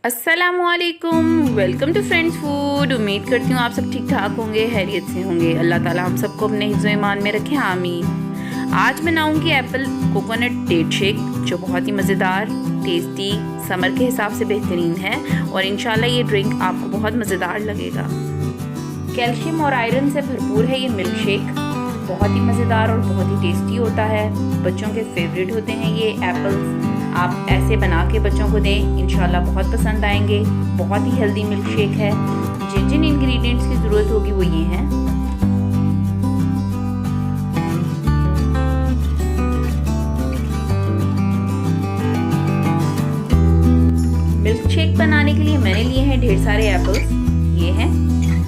अस्सलामुअलैकुम, welcome to friends food. उम्मीद करती हूँ आप सब ठीक ठाक होंगे, खैरियत से होंगे। अल्लाह ताला हम सबको अपने हिफ्ज़ ईमान में रखे, आमीन। आज बनाऊँगी एप्पल कोकोनट डेट शेक, जो बहुत ही मज़ेदार, टेस्टी, समर के हिसाब से बेहतरीन है और इंशाल्लाह ये ड्रिंक आपको बहुत मज़ेदार लगेगा। कैल्शियम और आयरन से भरपूर है ये मिल्क शेक, बहुत ही मज़ेदार और बहुत ही टेस्टी होता है। बच्चों के फेवरेट होते हैं ये एप्पल्स। आप ऐसे बना के बच्चों को दें, इंशाल्लाह बहुत पसंद आएंगे। बहुत ही हेल्दी मिल्क शेक है। जिन जिन इंग्रेडिएंट्स की ज़रूरत होगी वो ये हैं। मिल्क शेक बनाने के लिए मैंने लिए हैं ढेर सारे एप्पल्स। ये हैं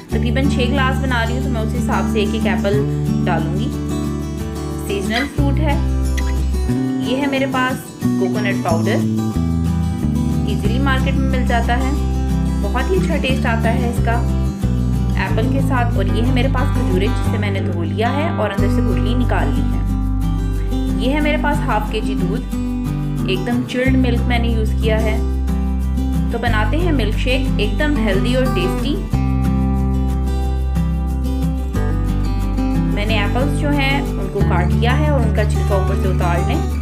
तकरीबन 6 ग्लास बना रही हूँ, तो मैं उस हिसाब से एक एक एप्पल डालूंगी। सीजनल फ्रूट है। ये है मेरे पास कोकोनट पाउडर, इजीली मार्केट में मिल जाता है। बहुत ही अच्छा टेस्ट आता है इसका एप्पल के साथ। और ये है मेरे पास खजूरें, जिसे मैंने धो लिया है और अंदर से गुठली निकाल ली है। ये है मेरे पास हाफ केजी दूध, एकदम चिल्ड मिल्क मैंने यूज़ किया है। तो बनाते हैं मिल्क शेक एकदम हेल्दी और टेस्टी। मैंने एप्पल्स जो हैं उनको काट लिया है और उनका छिलका ऊपर से उतार लें।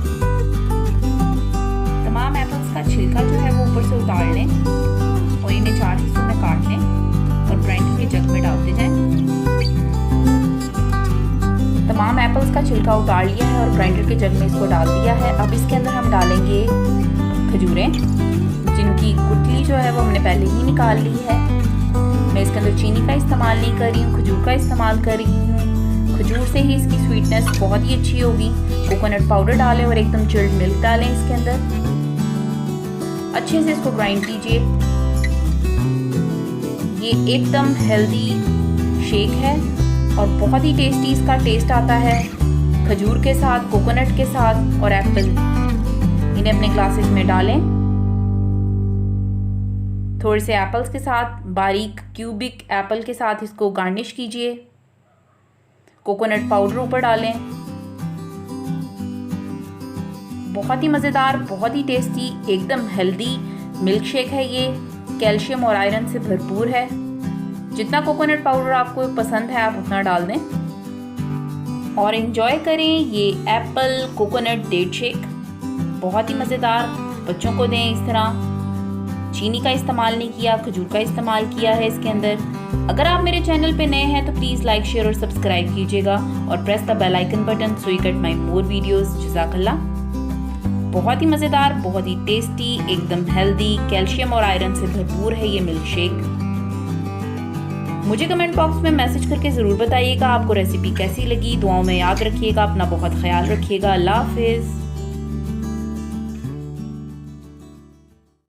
तमाम एप्पल्स का छिलका जो है वो ऊपर से उतार लें और इन्हें 4 हिस्सों में काट लें और ग्राइंडर के जग में डालते जाएं। तमाम एप्पल्स का छिलका उतार लिया है और ग्राइंडर के जग में इसको डाल दिया है। अब इसके अंदर हम डालेंगे खजूरें, जिनकी गुठली जो है वो हमने पहले ही निकाल ली है। मैं इसके अंदर चीनी का इस्तेमाल नहीं कर रही हूँ, खजूर का इस्तेमाल कर रही हूँ। खजूर से ही इसकी स्वीटनेस बहुत ही अच्छी होगी। कोकोनट पाउडर डालें और एकदम चिल्ड मिल्क डालें इसके अंदर। अच्छे से इसको ग्राइंड कीजिए। ये एकदम हेल्दी शेक है और बहुत ही टेस्टी इसका टेस्ट आता है खजूर के साथ, कोकोनट के साथ और एप्पल। इन्हें अपने ग्लासेस में डालें। थोड़े से एप्पल्स के साथ, बारीक क्यूबिक एप्पल के साथ इसको गार्निश कीजिए। कोकोनट पाउडर ऊपर डालें। बहुत ही मज़ेदार, बहुत ही टेस्टी, एकदम हेल्दी मिल्क शेक है ये। कैल्शियम और आयरन से भरपूर है। जितना कोकोनट पाउडर आपको पसंद है आप उतना डाल दें और एंजॉय करें ये एप्पल कोकोनट डेट शेक। बहुत ही मज़ेदार, बच्चों को दें इस तरह। चीनी का इस्तेमाल नहीं किया, खजूर का इस्तेमाल किया है इसके अंदर। अगर आप मेरे चैनल पे नए हैं तो प्लीज़ लाइक, शेयर और सब्सक्राइब कीजिएगा और press the bell icon button so you get my more videos. जज़ाकल्लाह। बहुत ही मज़ेदार, बहुत ही टेस्टी, एकदम हेल्दी, कैल्शियम और आयरन से भरपूर है ये मिल्क शेक। मुझे कमेंट बॉक्स में मैसेज करके ज़रूर बताइएगा आपको रेसिपी कैसी लगी। दुआओं में याद रखिएगा, अपना बहुत ख्याल रखिएगा। अल्लाह हाफिज़।